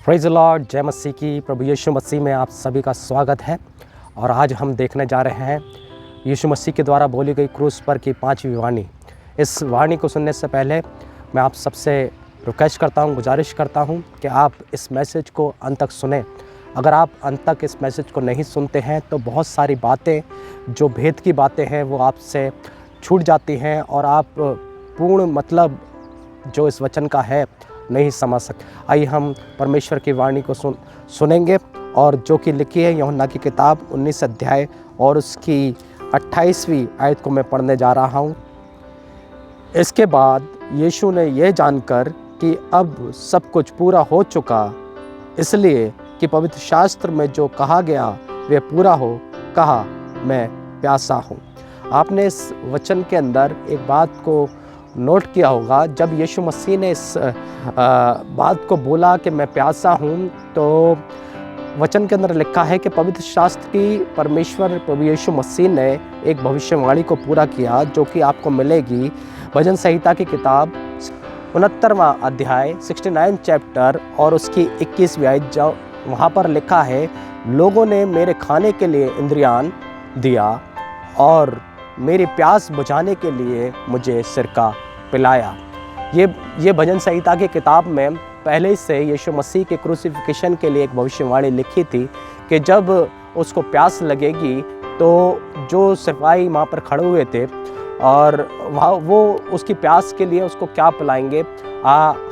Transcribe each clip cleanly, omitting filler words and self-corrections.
Praise the Lord, जय मसीह की। प्रभु यीशु मसीह में आप सभी का स्वागत है। और आज हम देखने जा रहे हैं यीशु मसीह के द्वारा बोली गई क्रूस पर की 5वीं वाणी। इस वाणी को सुनने से पहले मैं आप सबसे रिक्वेस्ट करता हूं, गुजारिश करता हूं कि आप इस मैसेज को अंत तक सुने। अगर आप अंत तक इस मैसेज को नहीं सुनते हैं तो बहुत सारी बातें, जो भेद की बातें हैं, वो आपसे छूट जाती हैं और आप पूर्ण मतलब जो इस वचन का है नहीं समझ सकते। आइए हम परमेश्वर की वाणी को सुनेंगे और जो कि लिखी है यूहन्ना की किताब 19 अध्याय और उसकी 28वीं आयत को मैं पढ़ने जा रहा हूँ। इसके बाद यीशु ने यह जानकर कि अब सब कुछ पूरा हो चुका, इसलिए कि पवित्र शास्त्र में जो कहा गया वे पूरा हो, कहा, मैं प्यासा हूँ। आपने इस वचन के अंदर एक बात को नोट किया होगा। जब यीशु मसीह ने इस बात को बोला कि मैं प्यासा हूँ, तो वचन के अंदर लिखा है कि पवित्र शास्त्र की परमेश्वर प्रभु यीशु मसीह ने एक भविष्यवाणी को पूरा किया, जो कि आपको मिलेगी भजन संहिता की किताब 69वां अध्याय 69 चैप्टर और उसकी 21वीं आयत। जो वहाँ पर लिखा है, लोगों ने मेरे खाने के लिए इंद्रियान दिया और मेरी प्यास बुझाने के लिए मुझे सिरका पिलाया। ये भजन संहिता की किताब में पहले से यीशु मसीह के क्रूसिफिकेशन के लिए एक भविष्यवाणी लिखी थी कि जब उसको प्यास लगेगी तो जो सिपाही वहाँ पर खड़े हुए थे और वो उसकी प्यास के लिए उसको क्या पिलाएंगे।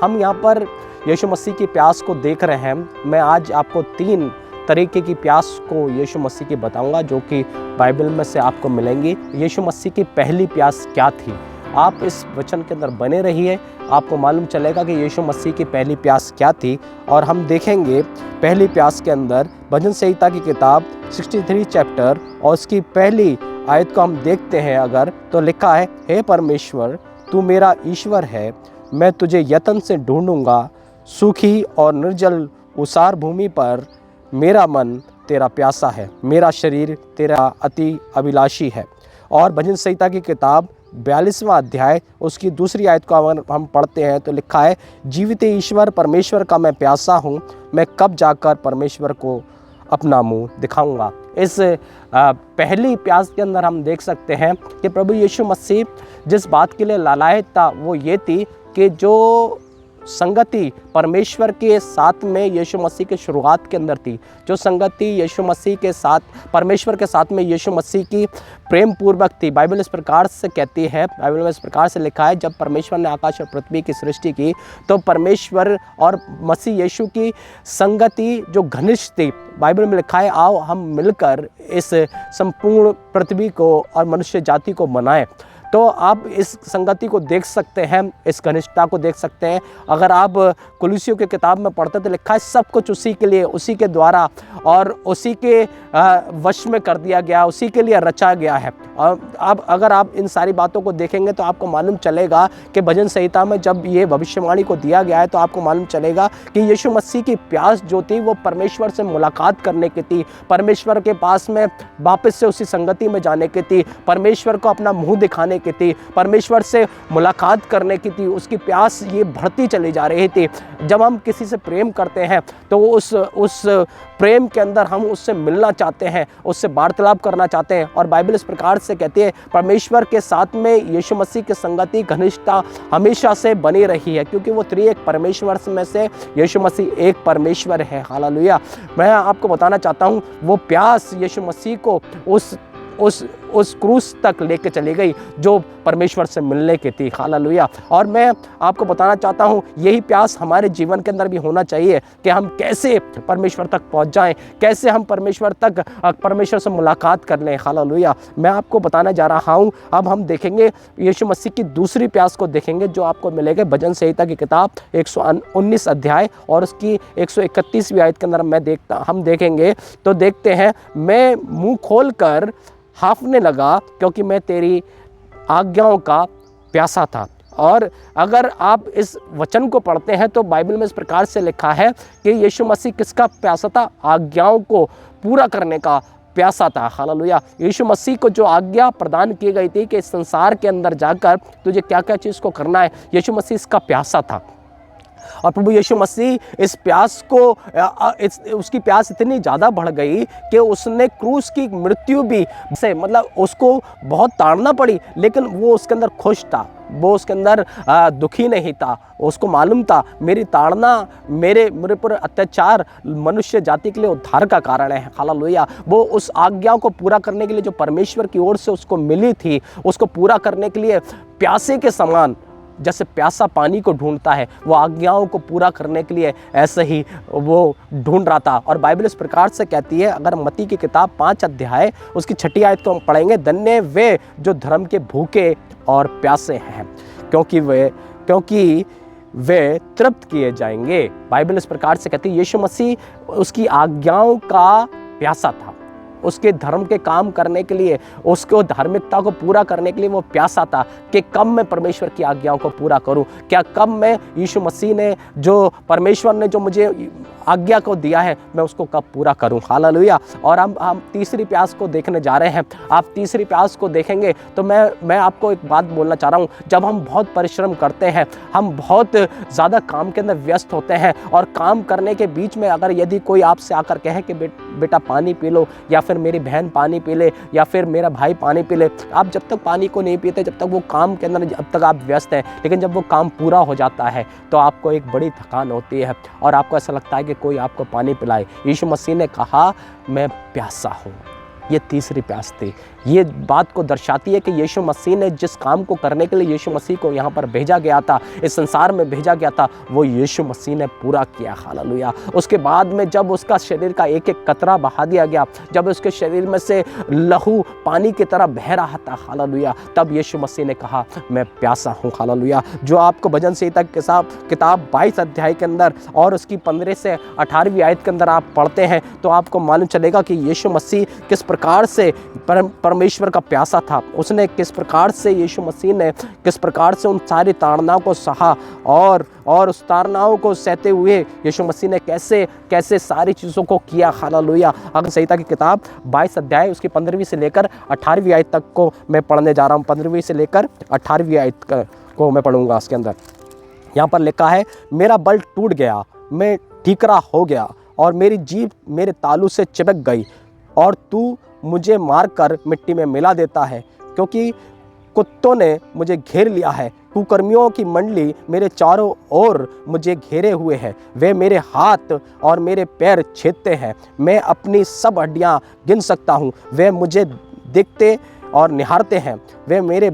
हम यहाँ पर यीशु मसीह की प्यास को देख रहे हैं। मैं आज आपको 3 तरीके की प्यास को यीशु मसीह की बताऊंगा, जो कि बाइबल में से आपको मिलेंगी। यीशु मसीह की पहली प्यास क्या थी? आप इस वचन के अंदर बने रहिए, आपको मालूम चलेगा कि यीशु मसीह की पहली प्यास क्या थी। और हम देखेंगे पहली प्यास के अंदर भजन संहिता की किताब 63 चैप्टर और उसकी पहली आयत को हम देखते हैं अगर, तो लिखा है, हे परमेश्वर, तू मेरा ईश्वर है, मैं तुझे यत्न से ढूंढूंगा, सूखी और निर्जल उसार भूमि पर मेरा मन तेरा प्यासा है, मेरा शरीर तेरा अति अभिलाषी है। और भजन संहिता की किताब 42वां अध्याय उसकी 2री आयत को अगर हम पढ़ते हैं तो लिखा है, जीवित ईश्वर परमेश्वर का मैं प्यासा हूँ, मैं कब जाकर परमेश्वर को अपना मुंह दिखाऊंगा। इस पहली प्यास के अंदर हम देख सकते हैं कि प्रभु यीशु मसीह जिस बात के लिए लालायत था वो ये थी कि जो संगति परमेश्वर के साथ में यीशु मसीह के शुरुआत के अंदर थी, जो संगति यीशु मसीह के साथ, परमेश्वर के साथ में यीशु मसीह की प्रेम पूर्वक थी। बाइबल इस प्रकार से कहती है, बाइबल में इस प्रकार से लिखा है, जब परमेश्वर ने आकाश और पृथ्वी की सृष्टि की तो परमेश्वर और मसीह यीशु की संगति जो घनिष्ठ थी, बाइबल में लिखा है, आओ हम मिलकर इस संपूर्ण पृथ्वी को और मनुष्य जाति को बनाएं। तो आप इस संगति को देख सकते हैं, इस घनिष्ठता को देख सकते हैं। अगर आप कुलुसियों की किताब में पढ़ते तो लिखा है, सब कुछ उसी के लिए, उसी के द्वारा और उसी के वश में कर दिया गया, उसी के लिए रचा गया है। और अब अगर आप इन सारी बातों को देखेंगे तो आपको मालूम चलेगा कि भजन संहिता में जब ये भविष्यवाणी को दिया गया है तो आपको मालूम चलेगा कि यीशु मसीह की प्यास जो थी वो परमेश्वर से मुलाकात करने की थी, परमेश्वर के पास में वापस से उसी संगति में जाने की थी, परमेश्वर को अपना मुंह दिखाने की थी, परमेश्वर से मुलाकात करने की थी। उसकी प्यास ये बढ़ती चली जा रही थी। जब हम किसी से प्रेम करते हैं तो उस प्रेम के अंदर हम उससे मिलना चाहते हैं, उससे वार्तालाप करना चाहते हैं। और बाइबल इस प्रकार से कहती है, परमेश्वर के साथ में यीशु मसीह की संगति, घनिष्ठता हमेशा से बनी रही है, क्योंकि वो त्रिएक परमेश्वर में से यीशु मसीह एक परमेश्वर है। हालेलुया। मैं आपको बताना चाहता हूँ, वो प्यास यीशु मसीह को उस क्रूस तक लेके चली गई जो परमेश्वर से मिलने की थी। हालेलुया। और मैं आपको बताना चाहता हूँ, यही प्यास हमारे जीवन के अंदर भी होना चाहिए कि हम कैसे परमेश्वर तक पहुँच जाएं, कैसे हम परमेश्वर से मुलाकात कर लें। हालेलुया। मैं आपको बताना जा रहा हूँ, अब हम देखेंगे यीशु मसीह की दूसरी प्यास को देखेंगे, जो आपको मिलेगा भजन संहिता की किताब 119 अध्याय और उसकी 131वीं आयत के अंदर हम देखेंगे तो देखते हैं, मैं मुँह खोल कर हाँफने लगा क्योंकि मैं तेरी आज्ञाओं का प्यासा था। और अगर आप इस वचन को पढ़ते हैं तो बाइबल में इस प्रकार से लिखा है कि यीशु मसीह किसका प्यासा था? आज्ञाओं को पूरा करने का प्यासा था। हालेलुया। यीशु मसीह को जो आज्ञा प्रदान की गई थी कि इस संसार के अंदर जाकर तुझे क्या क्या चीज़ को करना है, यीशु मसीह इसका प्यासा था। और प्रभु यीशु मसीह इस प्यास को उसकी प्यास इतनी ज़्यादा बढ़ गई कि उसने क्रूस की मृत्यु भी से मतलब उसको बहुत ताड़ना पड़ी, लेकिन वो उसके अंदर खुश था, वो उसके अंदर दुखी नहीं था। उसको मालूम था मेरी ताड़ना, मेरे पर अत्याचार मनुष्य जाति के लिए उद्धार का कारण है। हालेलुया। वो उस आज्ञा को पूरा करने के लिए जो परमेश्वर की ओर से उसको मिली थी, उसको पूरा करने के लिए प्यासे के समान, जैसे प्यासा पानी को ढूंढता है, वो आज्ञाओं को पूरा करने के लिए ऐसे ही वो ढूंढ रहा था। और बाइबल इस प्रकार से कहती है, अगर मत्ती की किताब 5 अध्याय उसकी 6 आयत को हम पढ़ेंगे, धन्य वे जो धर्म के भूखे और प्यासे हैं, क्योंकि वे तृप्त किए जाएंगे। बाइबल इस प्रकार से कहती है, यीशु मसीह उसकी आज्ञाओं का प्यासा था, उसके धर्म के काम करने के लिए, उसको धार्मिकता को पूरा करने के लिए वो प्यासा था कि कब मैं परमेश्वर की आज्ञाओं को पूरा करूं, क्या कब मैं यीशु मसीह ने जो परमेश्वर ने जो मुझे आज्ञा को दिया है मैं उसको कब पूरा करूं। हालेलुया। और हम तीसरी प्यास को देखने जा रहे हैं। आप तीसरी प्यास को देखेंगे तो मैं आपको एक बात बोलना चाह रहा हूं, जब हम बहुत परिश्रम करते हैं, हम बहुत ज़्यादा काम के अंदर व्यस्त होते हैं, और काम करने के बीच में अगर यदि कोई आपसे आकर कहे कि बेटा पानी पी लो, या फिर मेरी बहन पानी पी ले, या फिर मेरा भाई पानी पी ले, आप जब तक पानी को नहीं पीते, जब तक वो काम के अंदर जब तक आप व्यस्त हैं, लेकिन जब वो काम पूरा हो जाता है तो आपको एक बड़ी थकान होती है और आपको ऐसा लगता है कि कोई आपको पानी पिलाए। यीशु मसीह ने कहा मैं प्यासा हूँ। ये तीसरी प्यास थी। ये बात को दर्शाती है कि यीशु मसीह ने जिस काम को करने के लिए यीशु मसीह को यहाँ पर भेजा गया था, इस संसार में भेजा गया था, वो यीशु मसीह ने पूरा किया। हालेलुया। उसके बाद में जब उसका शरीर का एक एक कतरा बहा दिया गया, जब उसके शरीर में से लहू पानी की तरह बह रहा था, हालेलुया, तब यीशु मसीह ने कहा मैं प्यासा हूँ। हालेलुया। जो आपको भजन संहिता किताब 22 अध्याय के अंदर और उसकी 15 से 18वीं आयत के अंदर आप पढ़ते हैं तो आपको मालूम चलेगा कि यीशु मसीह किस प्रकार से परमेश्वर का प्यासा था। उसने किस प्रकार से, यीशु मसीह ने किस प्रकार से उन सारी ताड़नाओं को सहा, और उस ताड़नाओं को सहते हुए यीशु मसीह ने कैसे सारी चीज़ों को किया। हालेलुया। अगर संहिता की किताब 22 अध्याय उसकी 15वीं से लेकर 18वीं आयत तक को मैं पढ़ने जा रहा हूँ। 15वीं से लेकर 18वीं आयत को मैं पढ़ूंगा। उसके अंदर यहाँ पर लिखा है, मेरा बल टूट गया, मैं ठीकरा हो गया, और मेरी जीभ मेरे तालू से चिपक गई, और तू मुझे मारकर मिट्टी में मिला देता है, क्योंकि कुत्तों ने मुझे घेर लिया है। कुकर्मियों की मंडली मेरे चारों ओर मुझे घेरे हुए है। वे मेरे हाथ और मेरे पैर छेदते हैं। मैं अपनी सब हड्डियां गिन सकता हूँ। वे मुझे देखते और निहारते हैं। वे मेरे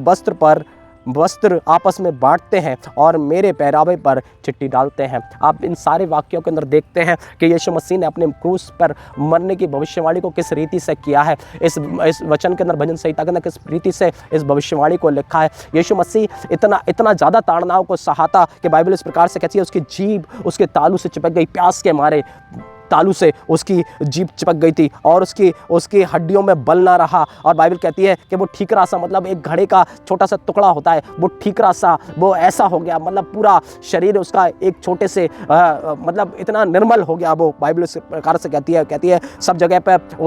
वस्त्र आपस में बांटते हैं और मेरे पहरावे पर चिट्ठी डालते हैं। आप इन सारे वाक्यों के अंदर देखते हैं कि यीशु मसीह ने अपने क्रूस पर मरने की भविष्यवाणी को किस रीति से किया है। इस वचन के अंदर, भजन संहिता के अंदर किस रीति से इस भविष्यवाणी को लिखा है। यीशु मसीह इतना ज़्यादा ताड़नाओं को सहाता कि बाइबल इस प्रकार से कहती है, उसकी जीभ उसके तालू से चिपक गई। प्यास के मारे तालू से उसकी जीभ चिपक गई थी और उसकी हड्डियों में बल ना रहा। और बाइबल कहती है कि वो ठीकरा सा, मतलब एक घड़े का छोटा सा टुकड़ा होता है, वो ठीकरा सा वो ऐसा हो गया, मतलब पूरा शरीर उसका एक छोटे से मतलब इतना निर्मल हो गया। वो बाइबल इस प्रकार से कहती है सब जगह पर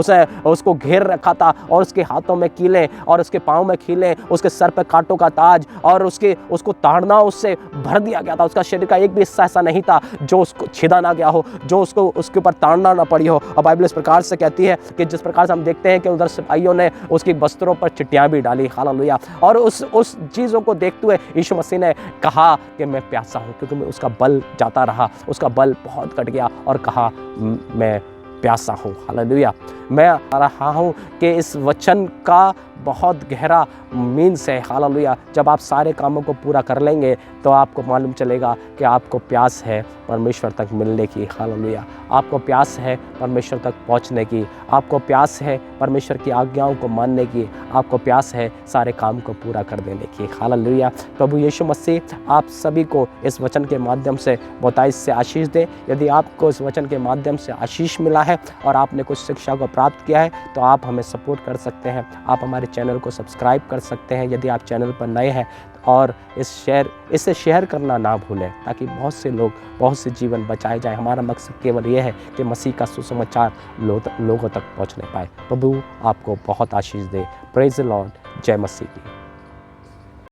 उसको घेर रखा था, और उसके हाथों में कीलें और उसके पाँव में कीलें, उसके सर पर कांटों का ताज, और उसको ताड़ना उससे भर दिया गया था। उसका शरीर का एक भी हिस्सा ऐसा नहीं था जो उसको छेदा ना गया हो, जो उसके ऊपर ताड़ना ना पड़ी हो। और बाइबल इस प्रकार से कहती है कि जिस प्रकार से हम देखते हैं कि उधर सिपाहियों ने उसके वस्त्रों पर चिट्टियां भी डाली। हालेलुया। और उस चीज़ों को देखते हुए यीशु मसीह ने कहा कि मैं प्यासा हूँ, क्योंकि उसका बल जाता रहा, उसका बल बहुत घट गया, और कहा मैं प्यासा हूँ। हालेलुया। मैं आ रहा हूँ कि इस वचन का बहुत गहरा मीन्स है। हालेलुया। जब आप सारे कामों को पूरा कर लेंगे तो आपको मालूम चलेगा कि आपको प्यास है परमेश्वर तक मिलने की। हालेलुया। आपको प्यास है परमेश्वर तक पहुंचने की, आपको प्यास है परमेश्वर की आज्ञाओं को मानने की, आपको प्यास है सारे काम को पूरा कर देने की। हालेलुया। प्रभु यीशु मसीह आप सभी को इस वचन के माध्यम से बहुतायत से आशीष दे। यदि आपको इस वचन के माध्यम से आशीष मिला है और आपने कुछ शिक्षा को प्राप्त किया है तो आप हमें सपोर्ट कर सकते हैं। आप हमारे चैनल को सब्सक्राइब कर सकते हैं यदि आप चैनल पर नए हैं, और इसे शेयर करना ना भूलें, ताकि बहुत से लोग, बहुत से जीवन बचाए जाए। हमारा मकसद केवल ये है कि मसीह का सुसमाचार लोगों तक पहुंचने पाए। प्रभु आपको बहुत आशीष दे। Praise the Lord. जय मसीह की।